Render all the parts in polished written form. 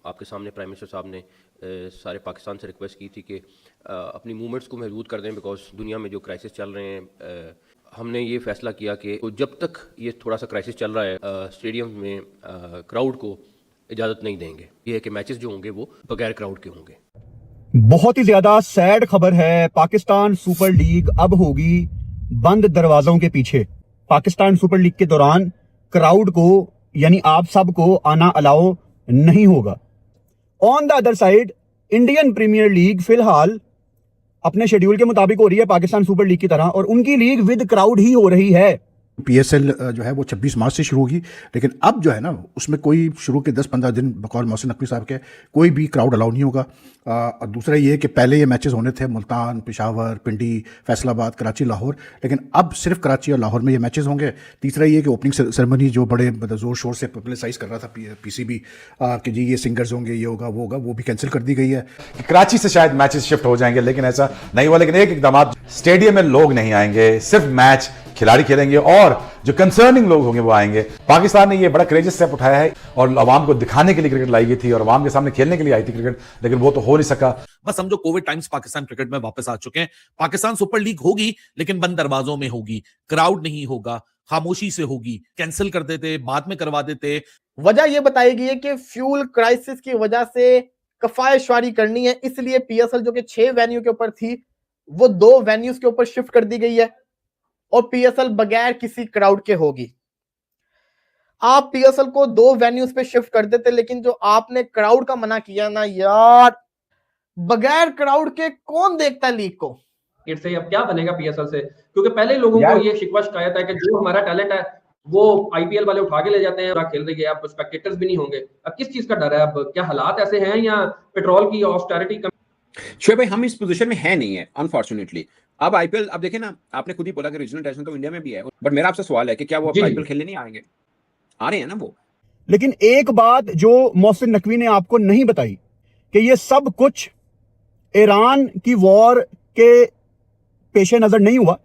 आपके सामने prime minister साहब ने सारे पाकिस्तान से रिक्वेस्ट की थी कि अपनी मूवमेंट्स को महदूद कर दें, बिकॉज दुनिया में जो क्राइसिस चल रहे हैं हमने ये फैसला किया कि जब तक ये थोड़ा सा क्राइसिस चल रहा है स्टेडियम में क्राउड को इजाज़त नहीं देंगे। ये है कि मैचेस जो होंगे वो बगैर क्राउड के होंगे। बहुत ही ज्यादा सैड खबर है। पाकिस्तान सुपर लीग अब होगी बंद दरवाजों के पीछे। पाकिस्तान सुपर लीग के दौरान क्राउड को यानी आप सबको आना अलाउ नहीं होगा। On the other side Indian Premier League फिलहाल अपने शेड्यूल के मुताबिक हो रही है पाकिस्तान सुपर लीग की तरह, और उनकी लीग विद क्राउड ही हो रही है। पीएसएल जो है वो 26 मार्च से शुरू होगी, लेकिन अब जो है ना उसमें कोई शुरू के 10-15 दिन बकौल मोहसिन नकवी साहब के कोई भी क्राउड अलाउ नहीं होगा। और दूसरा ये कि पहले ये मैचेस होने थे मुल्तान, पेशावर, पिंडी, फैसलाबाद, कराची, लाहौर, लेकिन अब सिर्फ कराची और लाहौर में ये मैचेस होंगे। तीसरा ये कि ओपनिंग सेरेमनी जो बड़े ज़ोर शोर से पब्लिसाइज कर रहा था पीसीबी कि जी ये सिंगर्स होंगे, ये होगा वो होगा, वो भी कैंसिल कर दी गई है। कराची से शायद मैचेस शिफ्ट हो जाएंगे, लेकिन ऐसा नहीं हुआ। लेकिन एक इकदाम, स्टेडियम में लोग नहीं आएंगे, सिर्फ मैच खिलाड़ी खेलेंगे और जो कंसर्निंग लोग होंगे वो आएंगे। पाकिस्तान ने ये बड़ा क्रेजियस स्टेप उठाया है और अवाम को दिखाने के लिए क्रिकेट लाई गई थी और अवाम के सामने खेलने के लिए आई थी क्रिकेट, लेकिन वो तो हो नहीं सका। बस समझो कोविड टाइम्स पाकिस्तान क्रिकेट में वापस आ चुके हैं। पाकिस्तान सुपर लीग होगी लेकिन बंद दरवाजों में होगी, क्राउड नहीं होगा, खामोशी से होगी। कैंसिल कर देते, बाद में करवा देते। वजह यह बताई गई है कि फ्यूल क्राइसिस की वजह से कफायशवारी करनी है, इसलिए पीएसएल जो कि 6 वेन्यू के ऊपर थी वो 2 वेन्यूज के ऊपर शिफ्ट कर दी गई है और पीएसएल बगैर किसी क्राउड के होगी। आप पीएसएल को 2 वेन्यूज पे शिफ्ट कर देते, लेकिन जो आपने क्राउड का मना किया ना यार, बगैर क्राउड के कौन देखता है लीग को। से अब क्या बनेगा पीएसएल से, क्योंकि पहले लोगों को ये शिकवा शिकायत है कि जो हमारा टैलेंट है वो आईपीएल वाले उठा के ले जाते हैं, खेल रही है, अब स्पेक्टेटर्स भी नहीं होंगे। अब किस चीज का डर है? अब क्या हालात ऐसे हैं या पेट्रोल की ऑस्टेरिटी कम? शोएब भाई, हम इस पोजीशन में है नहीं है अनफॉर्चुनेटली। अब आईपीएल, अब देखें ना, आपने खुद ही बोला कि रीजनल इंटरनेशनल तो इंडिया में भी है, बट मेरा आपसे सवाल है कि क्या वो आईपीएल खेलने नहीं आएंगे? आ रहे हैं ना वो। लेकिन एक बात जो मोहसिन नकवी ने आपको नहीं बताई कि ये सब कुछ ईरान की वॉर के पेशे नजर नहीं हुआ।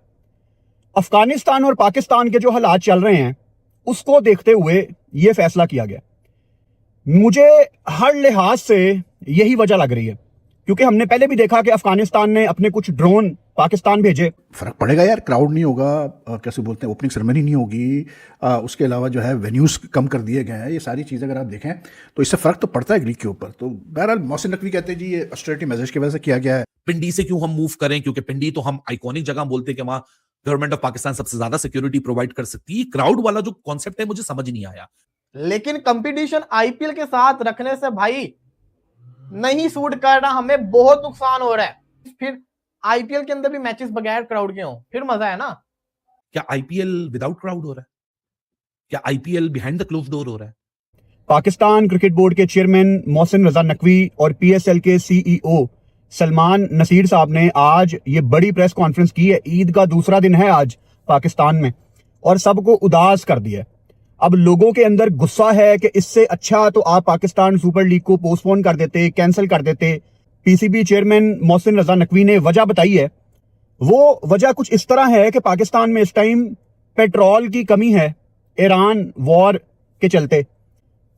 अफगानिस्तान और पाकिस्तान के जो हालात चल रहे हैं उसको देखते हुए यह फैसला किया गया। मुझे हर लिहाज से यही वजह लग रही है, क्योंकि हमने पहले भी देखा कि अफगानिस्तान ने अपने कुछ ड्रोन पाकिस्तान भेजे। फर्क पड़ेगा यार, क्राउड नहीं होगा, कैसे बोलते हैं, ओपनिंग सेरेमनी नहीं होगी, उसके अलावा जो है वेन्यूज कम कर दिए गए हैं। ये सारी चीज़ें अगर आप देखें तो इससे फर्क तो पड़ता है लीग के ऊपर। तो बहरहाल मोहसिन नकवी कहते हैं जी ये ऑस्टेरिटी मेजर्स की वजह से किया गया है। पिंडी से क्यों हम मूव करें? क्योंकि पिंडी तो हम आइकॉनिक जगह बोलते हैं कि वहां गवर्नमेंट ऑफ पाकिस्तान सबसे ज्यादा सिक्योरिटी प्रोवाइड कर सकती है। क्राउड वाला जो कॉन्सेप्ट है मुझे समझ नहीं आया। लेकिन कंपटीशन आईपीएल के साथ रखने से भाई नहीं सूट कर रहा, हमें बहुत नुकसान हो रहा है। फिर आईपीएल के अंदर भी मैचेस बगैर क्राउड के हों, फिर मजा है ना। क्या आईपीएल विदाउट क्राउड हो रहा है? क्या IPL behind the close door हो रहा है? पाकिस्तान क्रिकेट बोर्ड के चेयरमैन मोहसिन रजा नकवी और पीएसएल के सीईओ सलमान नसीर साहब ने आज ये बड़ी प्रेस कॉन्फ्रेंस की है। ईद का दूसरा दिन है आज पाकिस्तान में, और सबको उदास कर दिया। अब लोगों के अंदर गुस्सा है कि इससे अच्छा तो आप पाकिस्तान सुपर लीग को पोस्टपोन कर देते, कैंसिल कर देते। पीसीबी चेयरमैन मोहसिन रजा नकवी ने वजह बताई है। वो वजह कुछ इस तरह है कि पाकिस्तान में इस टाइम पेट्रोल की कमी है ईरान वॉर के चलते।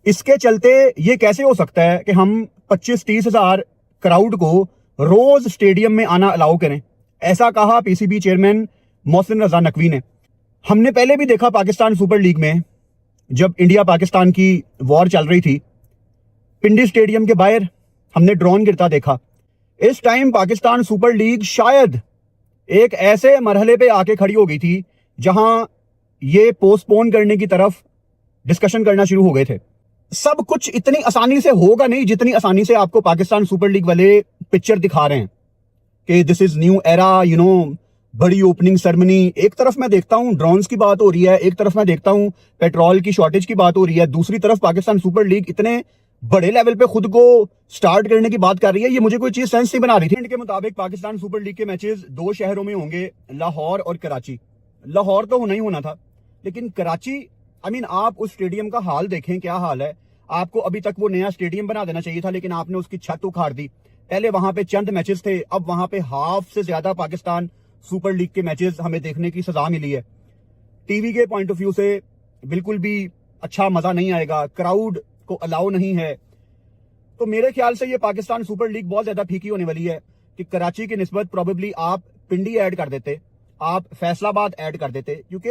इसके चलते ये कैसे हो सकता है कि हम 25-30 हजार क्राउड को रोज स्टेडियम में आना अलाउ करें, ऐसा कहा पीसीबी चेयरमैन मोहसिन रजा नकवी ने। हमने पहले भी देखा पाकिस्तान सुपर लीग में, जब इंडिया पाकिस्तान की वॉर चल रही थी, पिंडी स्टेडियम के बाहर हमने ड्रोन गिरता देखा। इस टाइम पाकिस्तान सुपर लीग शायद एक ऐसे मरहले पे आके खड़ी हो गई थी जहां ये पोस्टपोन करने की तरफ डिस्कशन करना शुरू हो गए थे। सब कुछ इतनी आसानी से होगा नहीं जितनी आसानी से आपको पाकिस्तान सुपर लीग वाले पिक्चर दिखा रहे हैं कि this is new era, you know, बड़ी ओपनिंग सेरेमनी। एक तरफ मैं देखता हूं ड्रोन्स की बात हो रही है, एक तरफ मैं देखता हूं पेट्रोल की शॉर्टेज की बात हो रही है, दूसरी तरफ पाकिस्तान सुपर लीग इतने बड़े लेवल पे खुद को स्टार्ट करने की बात कर रही है। ये मुझे कोई चीज सेंस नहीं बना रही थी। के मुताबिक पाकिस्तान सुपर लीग के मैचेस 2 शहरों में होंगे, लाहौर और कराची। लाहौर तो होना ही होना था, लेकिन कराची, आप उस स्टेडियम का हाल देखें, क्या हाल है। आपको अभी तक वो नया स्टेडियम बना देना चाहिए था, लेकिन आपने उसकी छत उखाड़ दी। पहले वहां पे चंद मैचेस थे, अब वहां पे हाफ से ज्यादा पाकिस्तान सुपर लीग के मैचेस हमें देखने की सजा मिली है। टीवी के पॉइंट ऑफ व्यू से बिल्कुल भी अच्छा मजा नहीं आएगा, क्राउड को अलाउ नहीं है। तो मेरे ख्याल से ये पाकिस्तान सुपर लीग बहुत ज्यादा फीकी होने वाली है कि कराची की निस्बत प्रोबेबली आप पिंडी ऐड कर देते, आप फैसलाबाद ऐड कर देते, क्योंकि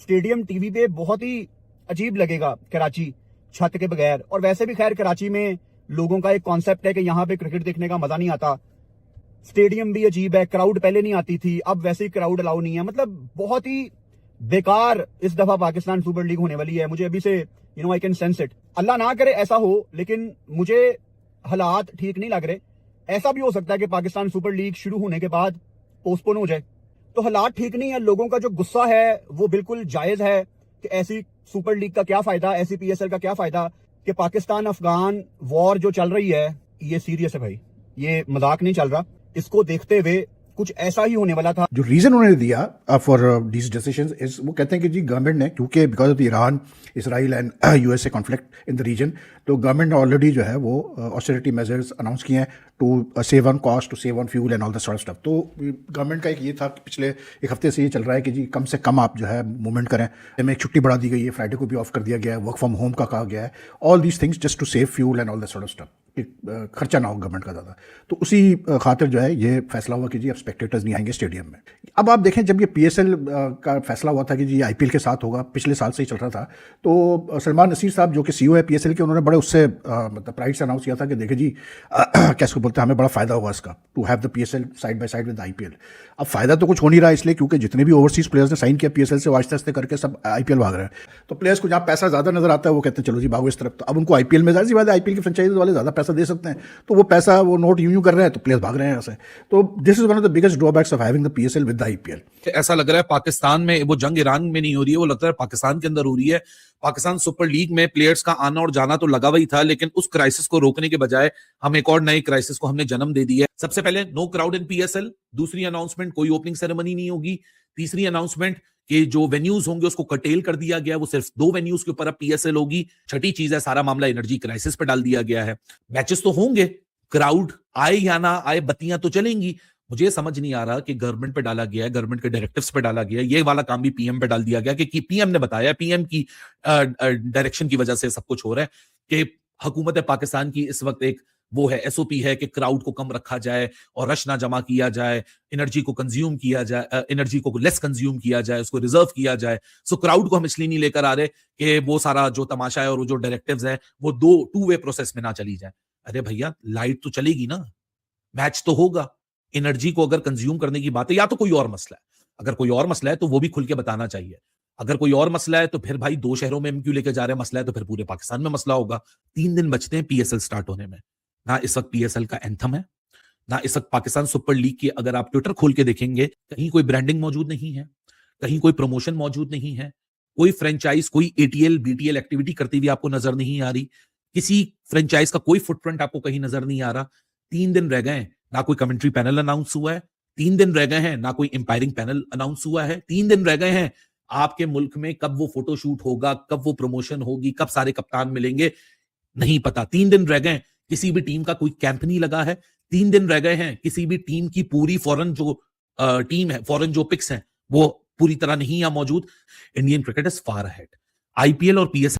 स्टेडियम टीवी पे बहुत ही अजीब लगेगा कराची छत के बगैर। और वैसे भी खैर कराची में लोगों का एक कॉन्सेप्ट है कि यहाँ पे क्रिकेट देखने का मजा नहीं आता, स्टेडियम भी अजीब है, क्राउड पहले नहीं आती थी, अब वैसे ही क्राउड अलाउ नहीं है। मतलब बहुत ही बेकार इस दफा पाकिस्तान सुपर लीग होने वाली है। मुझे अभी से आई कैन सेंस इट। अल्लाह ना करे ऐसा हो, लेकिन मुझे हालात ठीक नहीं लग रहे। ऐसा भी हो सकता है कि पाकिस्तान सुपर लीग शुरू होने के बाद पोस्टपोन हो जाए, तो हालात ठीक नहीं है। लोगों का जो गुस्सा है वो बिल्कुल जायज है कि ऐसी सुपर लीग का क्या फायदा, ऐसी पीएसएल का क्या फायदा, कि पाकिस्तान अफगान वॉर जो चल रही है ये सीरियस है भाई, ये मजाक नहीं चल रहा। इसको देखते हुए कुछ ऐसा ही होने वाला था। जो रीजन उन्होंने दिया फॉर दीज डिसीजंस इज, वो कहते हैं कि जी गवर्नमेंट ने, क्योंकि because of the Iran Israel and USA conflict in the region, तो गवर्नमेंट ने ऑलरेडी जो है वो ऑस्टेरिटी मेजर्स अनाउंस किए हैं to save on cost, to save on fuel and all the sort of stuff. तो गवर्नमेंट का एक ये था कि पिछले एक हफ्ते से ये चल रहा है कि जी कम से कम आप जो है मूवमेंट करें। हमें एक छुट्टी बढ़ा दी गई है, फ्राइडे को भी ऑफ कर दिया गया है, वर्क फ्रॉम होम का कहा गया है, all these things just to save fuel and all the sort of stuff, खर्चा ना हो गवर्नमेंट का ज़्यादा। तो उसी खातिर जो है ये फैसला हुआ कि जी अब स्पेक्टेटर्स नहीं आएंगे स्टेडियम में। अब आप देखें, जब ये पीएसएल का फैसला हुआ था कि जी आईपीएल के साथ होगा, पिछले साल से ही चल रहा था, तो सलमान नसीर साहब जो कि सीईओ है पीएसएल के, उन्होंने बड़े उससे मतलब प्राइड से अनाउंस किया था कि देखिए जी कैसे बोलते हैं, हमें बड़ा फायदा होगा इसका, to have the PSL side by side with IPL. अब फायदा तो कुछ हो नहीं रहा इसलिए क्योंकि जितने भी ओवरसीज प्लेयर्स ने साइन किया पीएसएल से, आस्ते आस्ते करके सब आईपीएल भाग रहे हैं। तो प्लेयर्स को जहाँ पैसा ज्यादा नजर आता है वो कहते हैं चलो जी भागो इस तरफ। तो अब उनको आईपीएल में, जाहिर सी बात है आईपीएल के फ्रेंचाइज वाले ज्यादा पैसा दे सकते हैं, तो वो पैसा वो नोट यूं कर रहे हैं, तो प्लेयर्स भाग रहे हैं यहाँ से। तो this is one of the biggest drawbacks of having the PSL with the IPL. ऐसा लग रहा है पाकिस्तान में वो जंग ईरान में नहीं हो रही है, वो लगता है पाकिस्तान के अंदर हो रही है। पाकिस्तान सुपर लीग में प्लेयर्स का आना और जाना तो लगा हुआ ही था, लेकिन उस क्राइसिस को रोकने के बजाय हम एक और नए क्राइसिस को हमने जन्म दे दिया है। सबसे पहले नो क्राउड इन पीएसएल, दूसरी अनाउंसमेंट कोई ओपनिंग सेरेमनी नहीं होगी, तीसरी अनाउंसमेंट कि जो वेन्यूज होंगे उसको कटेल कर दिया गया, वो सिर्फ 2 वेन्यूज के ऊपर अब पीएसएल होगी। छठी चीज है, सारा मामला एनर्जी क्राइसिस पे डाल दिया गया है। मैचेस तो होंगे, क्राउड आए या ना आए, बत्तियां तो चलेंगी। मुझे समझ नहीं आ रहा कि गवर्नमेंट पे डाला गया है, गवर्नमेंट के डायरेक्टिव्स पे डाला गया है, ये वाला काम भी पीएम पे डाल दिया गया कि पीएम ने बताया, पीएम की डायरेक्शन की वजह से सब कुछ हो रहा है कि हुकूमत पाकिस्तान की इस वक्त एक वो है, एसओपी है कि क्राउड को कम रखा जाए और रश ना जमा किया जाए, एनर्जी को कंज्यूम किया जाए, एनर्जी को लेस कंज्यूम किया जाए, उसको रिजर्व किया जाए। सो क्राउड को हम इसलिए नहीं लेकर आ रहे कि वो सारा जो तमाशा है और वो जो डायरेक्टिव्स है वो 2 वे प्रोसेस में ना चली जाए। अरे भैया लाइट तो चलेगी ना, मैच तो होगा। एनर्जी को अगर कंज्यूम करने की बात है, या तो कोई और मसला है, अगर कोई और मसला है तो वो भी खुल के बताना चाहिए। अगर कोई और मसला है तो फिर भाई 2 शहरों में हम क्यों लेके जा रहे हैं, मसला है तो फिर पूरे पाकिस्तान में मसला होगा। 3 दिन बचते हैं पीएसएल स्टार्ट होने में, ना इस वक्त पीएसएल का एंथम है, ना इस वक्त पाकिस्तान सुपर लीग की अगर आप ट्विटर खोल के देखेंगे कहीं कोई ब्रांडिंग मौजूद नहीं है, कहीं कोई प्रमोशन मौजूद नहीं है, कोई फ्रेंचाइज कोई एटीएल बीटीएल एक्टिविटी करती हुई आपको नजर नहीं आ रही, किसी फ्रेंचाइज का कोई फुटप्रिंट आपको कहीं नजर नहीं आ रहा। 3 दिन रह गए, ना कोई कमेंट्री पैनल अनाउंस हुआ है, 3 दिन रह गए हैं, ना कोई एम्पायरिंग पैनल अनाउंस हुआ है, 3 दिन रह गए हैं, आपके मुल्क में कब वो फोटोशूट होगा, कब वो प्रमोशन होगी, कब सारे कप्तान मिलेंगे, नहीं पता। 3 दिन रह गए, किसी भी टीम का कोई कैंप नहीं लगा है। 3 दिन रह गए हैं, किसी भी टीम की पूरी फॉरेन जो टीम है, फॉरेन जो पिक्स हैं वो पूरी तरह नहीं है मौजूद। Indian cricket is far ahead. IPL और पीएसएल